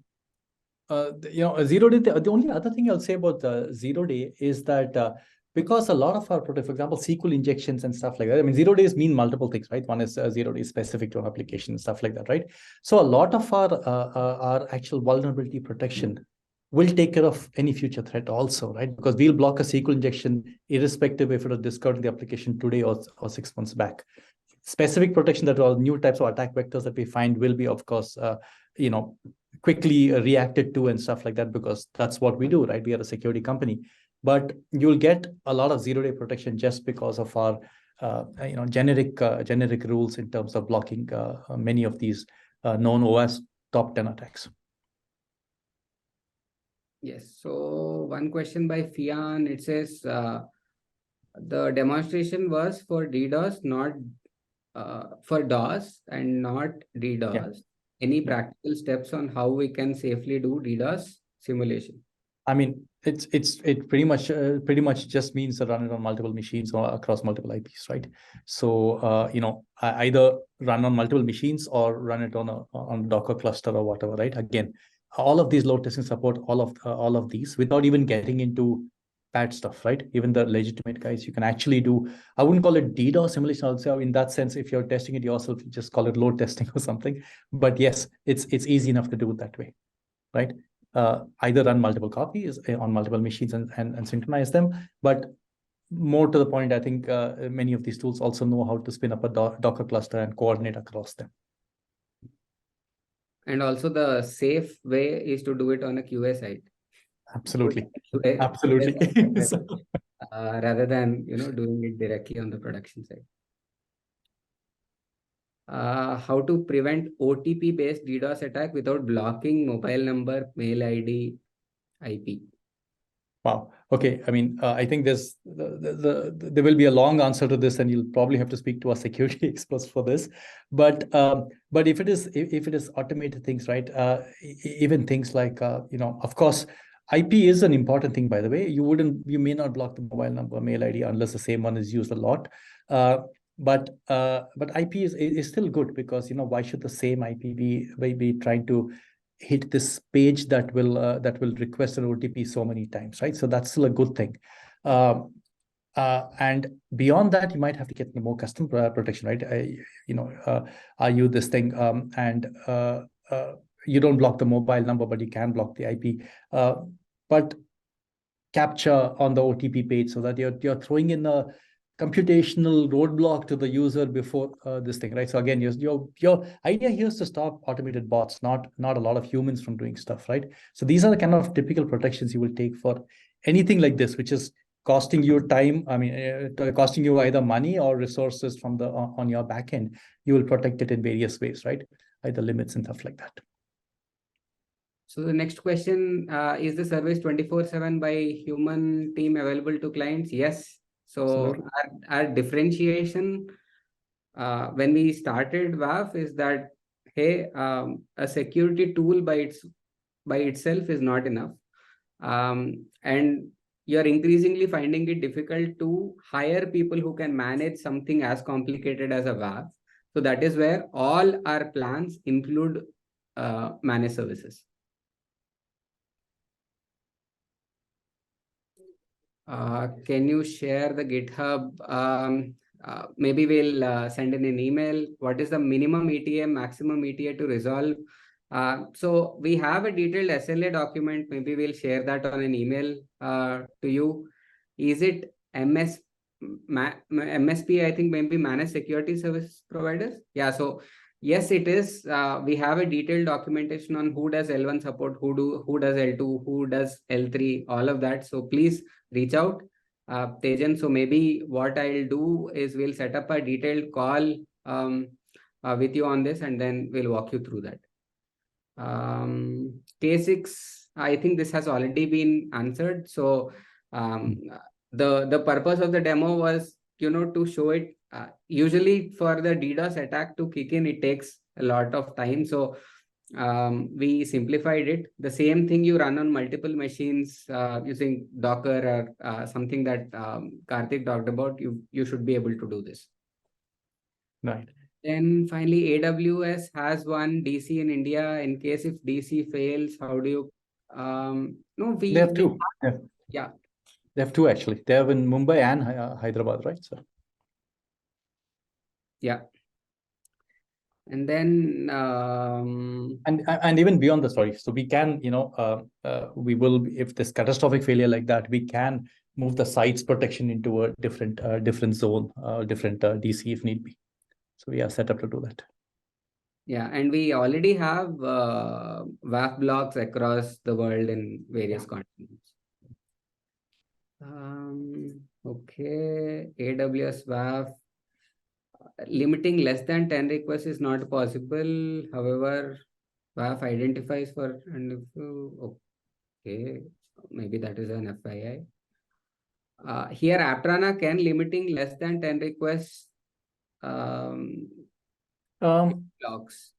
day. The only other thing I'll say about zero day is that because a lot of our products, for example, SQL injections and stuff like that. I mean, 0 days mean multiple things, right? One is 0 days specific to an application and stuff like that, right? So a lot of our actual vulnerability protection will take care of any future threat also, right? Because we'll block a SQL injection irrespective if it was discovered in the application today or 6 months back. Specific protection that are new types of attack vectors that we find will be, of course, quickly reacted to and stuff like that, because that's what we do, right? We are a security company. But you'll get a lot of zero-day protection just because of our generic rules in terms of blocking many of these known OS top 10 attacks. Yes. So one question by Fian, it says the demonstration was for DDoS, not for DOS and not DDoS. Yeah. Any practical steps on how we can safely do DDoS simulation? I mean, it pretty much just means to run it on multiple machines or across multiple IPs, right? So either run on multiple machines or run it on a Docker cluster or whatever, right? Again, all of these load testing support all of these without even getting into bad stuff, right? Even the legitimate guys, you can actually do. I wouldn't call it DDoS simulation. Also, in that sense, if you're testing it yourself, you just call it load testing or something. But yes, it's easy enough to do it that way, right? Either run multiple copies on multiple machines and synchronize them. But more to the point, I think many of these tools also know how to spin up a Docker cluster and coordinate across them. And also the safe way is to do it on a QA side. Absolutely. QA, absolutely. Rather than doing it directly on the production side. How to prevent OTP-based DDoS attack without blocking mobile number, mail ID, IP? Wow. Okay. I mean, I think there will be a long answer to this, and you'll probably have to speak to our security experts for this. But if it is automated things, right? Even things like of course, IP is an important thing. By the way, you may not block the mobile number, mail ID unless the same one is used a lot. But IP is still good, because why should the same IP be trying to hit this page that will request an OTP so many times, right? So that's still a good thing. And beyond that, you might have to get more custom protection, right? Are you this thing and you don't block the mobile number, but you can block the IP. But captcha on the OTP page, so that you're throwing in a computational roadblock to the user before this thing, right? So again, your idea here is to stop automated bots, not a lot of humans from doing stuff, right? So these are the kind of typical protections you will take for anything like this, which is costing you time. I mean, costing you either money or resources from the on your backend. You will protect it in various ways, right? Either limits and stuff like that. So the next question, is the service 24/7 by human team available to clients? Yes. So our differentiation when we started WAF is that, hey, a security tool by itself is not enough. And you're increasingly finding it difficult to hire people who can manage something as complicated as a WAF. So that is where all our plans include managed services. Can you share the GitHub? Maybe we'll send in an email. What is the minimum ETA, maximum ETA to resolve? So we have a detailed SLA document. Maybe we'll share that on an email to you. Is it MSP? I think maybe managed security service providers. Yeah. So yes, it is. We have a detailed documentation on who does L1 support, who does L2, who does L3, all of that. So please reach out, Tejan. So maybe what I'll do is we'll set up a detailed call with you on this, and then we'll walk you through that. K6, I think this has already been answered. So the purpose of the demo was, to show it. Usually for the DDoS attack to kick in, it takes a lot of time. So we simplified it. The same thing you run on multiple machines using Docker or something that Karthik talked about. You should be able to do this. Right. Then finally, AWS has one DC in India. In case if DC fails, how do you? No, they have two. Yeah. They have two actually. They have in Mumbai and Hyderabad, right? So. Yeah. And then and even beyond the story, so we can, we will, if there's catastrophic failure like that, we can move the site's protection into a different zone, different DC if need be. So we are set up to do that. Yeah, and we already have WAF blocks across the world in various continents. Okay, AWS WAF. Limiting less than 10 requests is not possible. However, WAF identifies for, and if you, okay, maybe that is an FII. Here, Aptrana can limiting less than 10 requests blocks.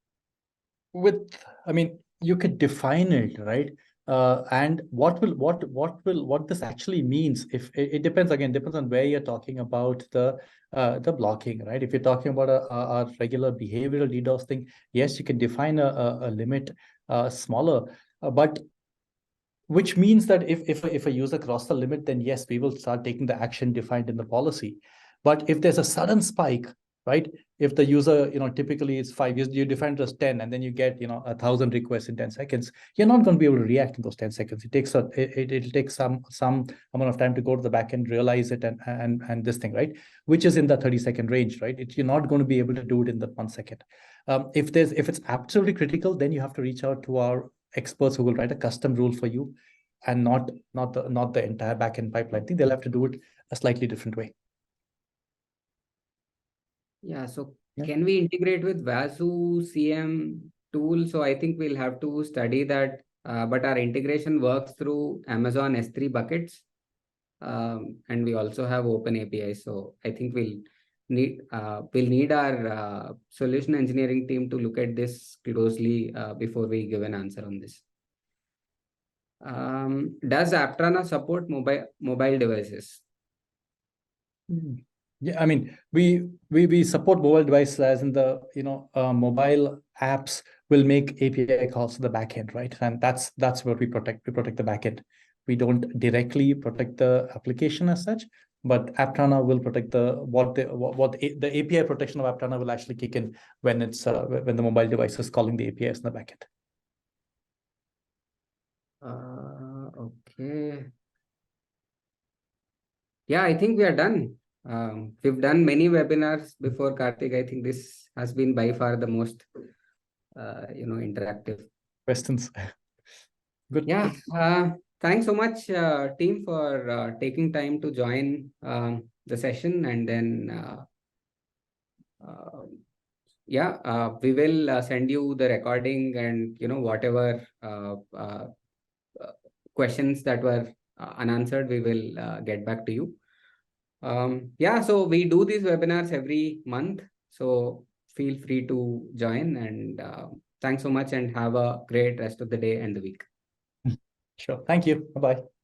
I mean, you could define it, right? And what this actually means, if it depends on where you're talking about the blocking, right? If you're talking about a regular behavioral DDoS thing, yes, you can define a limit smaller, but which means that if a user crosses the limit, then yes, we will start taking the action defined in the policy. But if there's a sudden spike, right? If the user, typically it's 5 years, you define it as 10, and then you get, 1,000 requests in 10 seconds, you're not going to be able to react in those 10 seconds. It takes it'll take some amount of time to go to the backend, realize it, and this thing, right? Which is in the 30-second range, right? You're not going to be able to do it in the 1 second. If it's absolutely critical, then you have to reach out to our experts who will write a custom rule for you, and not the entire backend pipeline. I think they'll have to do it a slightly different way. Yeah, so can we integrate with Vasu CM tool? So I think we'll have to study that, but our integration works through Amazon S3 buckets, and we also have open API. So I think we'll need our solution engineering team to look at this closely before we give an answer on this. Does Aptrana support mobile devices? Yeah, I mean, we support mobile devices, as in the mobile apps will make API calls to the backend, right? And that's what we protect. We protect the backend. We don't directly protect the application as such, but Aptrana will protect the API protection of Aptrana will actually kick in when it's when the mobile device is calling the APIs in the backend. Okay. Yeah, I think we are done. We've done many webinars before, Karthik. I think this has been by far the most, interactive. Questions. Good. Yeah. thanks so much, team, for taking time to join the session. And then, we will send you the recording and whatever questions that were unanswered, we will get back to you. So we do these webinars every month, so feel free to join, and thanks so much and have a great rest of the day and the week. Sure. Thank you. Bye-bye.